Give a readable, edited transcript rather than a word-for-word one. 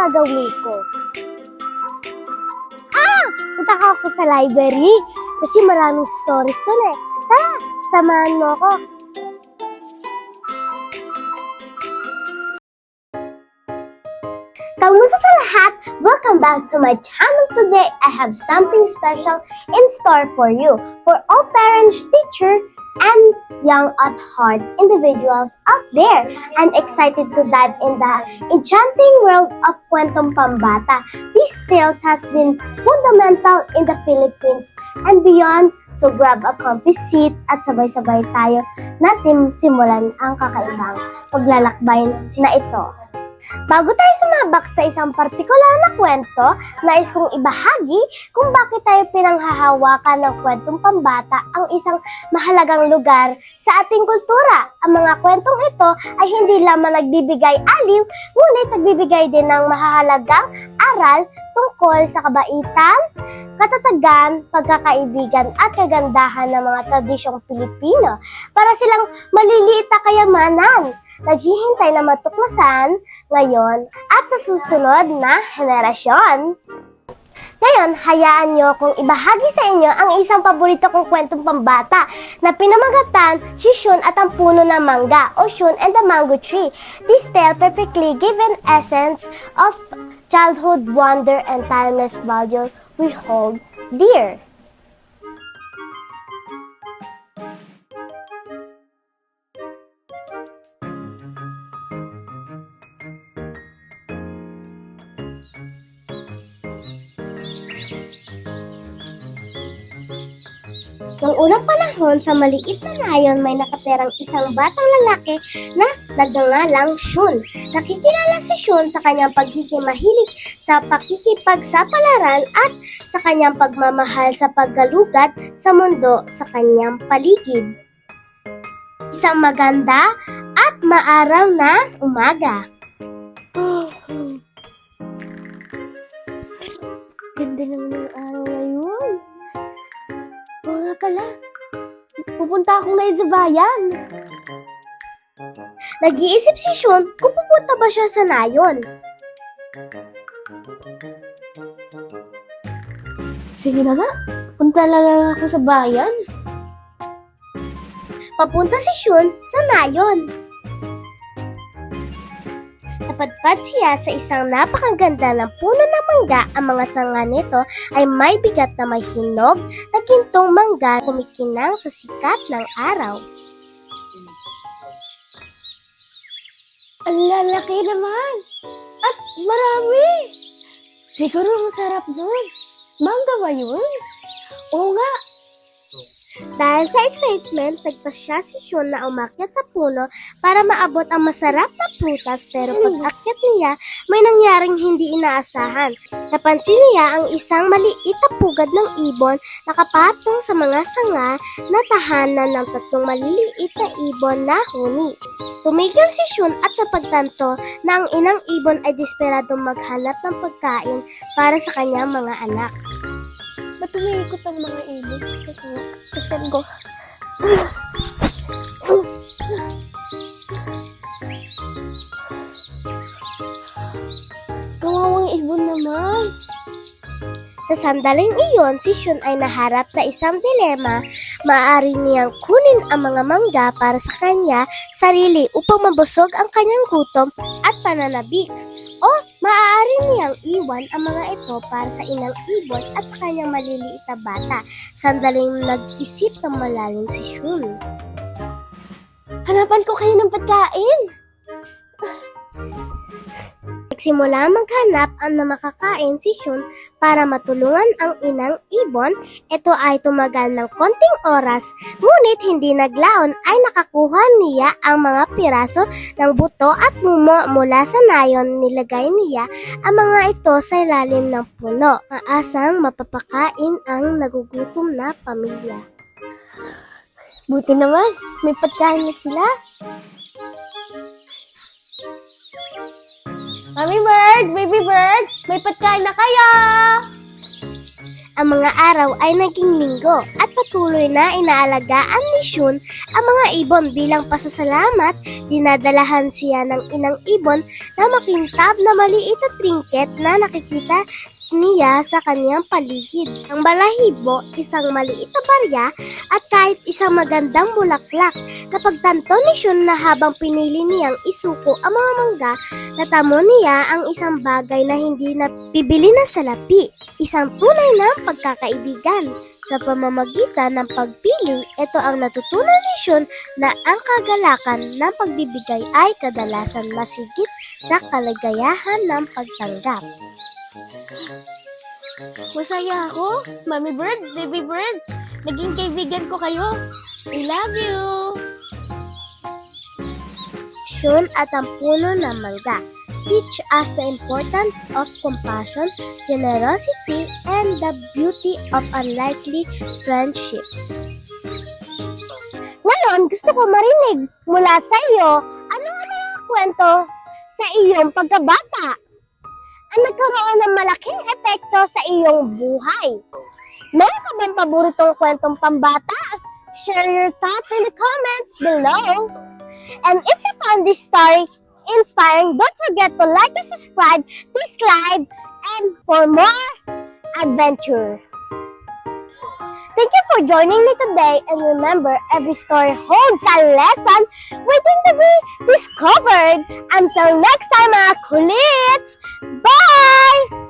gagawin ko? Punta ako sa library kasi maraming stories dun eh. Tara, samahan mo ako. Kamusta sa lahat? Welcome back to my channel. Today, I have something special in store for you. For all parents, teachers, and young at heart individuals out there. I'm excited to dive in the enchanting world of Kwentong Pambata. These tales has been fundamental in the Philippines and beyond. So grab a comfy seat at sabay-sabay tayo natin simulan ang kakaibang paglalakbay na ito. Bago tayo sumabak sa isang partikular na kwento, nais kong ibahagi kung bakit tayo pinanghahawakan ng Kwentong Pambata ang isang mahalagang lugar sa ating kultura. Ang mga kwentong ito ay hindi lamang nagbibigay aliw, ngunit nagbibigay din ng mahalagang aral tungkol sa kabaitan, katatagan, pagkakaibigan at kagandahan ng mga tradisyong Pilipino para silang maliliit na kayamanan naghihintay na matuklasan ngayon at sa susunod na henerasyon. Ngayon, hayaan niyo kung ibahagi sa inyo ang isang paborito kong kwentong pambata na pinamagatan si Shun at ang puno ng mangga o Shun and the Mango Tree. This tale perfectly given essence of childhood wonder and timeless value we hold dear. Noong unang panahon, sa maliit na nayon may nakatirang isang batang lalaki na nagngangalang Shun. Nakikilala si Shun sa kanyang pagiging mahilig sa pakikipagsapalaran at sa kanyang pagmamahal sa paggalugad sa mundo sa kanyang paligid. Isang maganda at maaraw na umaga. Ganda naman ng araw ngayon. Nga pala, pupunta akong ngayon sa bayan. Nag-iisip si Shun kung pupunta ba siya sa nayon. Sige na nga, punta lang ako sa bayan. Papunta si Shun sa nayon. Napadpad siya sa isang napakaganda ng puno ng mangga. Ang mga sanga nito ay may bigat na may hinog na gintong mangga kumikinang sa sikat ng araw. Ang lalaki naman! At marami! Siguro masarap yun. Mangga ba yun? Oo nga! Dahil sa excitement, nagpasya si Shun na umakyat sa puno para maabot ang masarap na prutas, pero pag-akyat niya, may nangyaring hindi inaasahan. Napansin niya ang isang maliit na pugad ng ibon nakapatong sa mga sanga na tahanan ng tatlong maliliit na ibon na huni. Tumigil si Shun at napagtanto na ang inang ibon ay desperadong maghanap ng pagkain para sa kanyang mga anak. Ba't umiikot ang mga ibon? Tignan ko. Kawawang ibon naman. Sa sandaling iyon, si Shun ay naharap sa isang dilema. Maaari niyang kunin ang mga mangga para sa kanya sarili upang mabusog ang kanyang gutom at pananabik. O maaari niyang iwan ang mga ito para sa inang ibon at sa kanyang maliliit na bata. Sandaling nag-isip ng malalim si Shun. Hanapan ko kayo ng pagkain! Nagsimula maghanap ang na makakain si Shun para matulungan ang inang ibon. Ito ay tumagal ng konting oras, ngunit hindi naglaon ay nakakuha niya ang mga piraso ng buto at mumo mula sa nayon. Nilagay niya ang mga ito sa ilalim ng puno. Maasang mapapakain ang nagugutom na pamilya. Buti naman, may pagkain na sila. Mami bird! Baby bird! May pagkain na kayo! Ang mga araw ay naging linggo at patuloy na inaalagaan ni Shun ang mga ibon bilang pasasalamat. Dinadalahan siya ng inang ibon na makintab na maliit na trinket na nakikita niya sa kanyang paligid. Ang balahibo, isang maliit na barya at kahit isang magandang bulaklak. Napagtanto ni Shun na habang pinili niyang isuko ang mga mangga, natamo niya ang isang bagay na hindi napibili ng salapi. Isang tunay na pagkakaibigan. Sa pamamagitan ng pagpili, ito ang natutunan ni Shun na ang kagalakan ng pagbibigay ay kadalasan masigit sa kaligayahan ng pagtanggap. Masaya ako, Mommy Bird, Baby Bird. Naging kaibigan ko kayo. I love you. Shun at ang puno ng mangga teach us the importance of compassion, generosity, and the beauty of unlikely friendships. Ngayon, gusto ko marinig mula sa iyo ano ang mga kwento sa iyong pagkabata ang nagkaroon ng malaking epekto sa iyong buhay. Meron ka bang paboritong kwentong pambata? Share your thoughts in the comments below. And if you found this story inspiring, don't forget to like and subscribe, and for more adventure. Thank you for joining me today, and remember, every story holds a lesson waiting to be discovered. Until next time, mga kulits! Bye!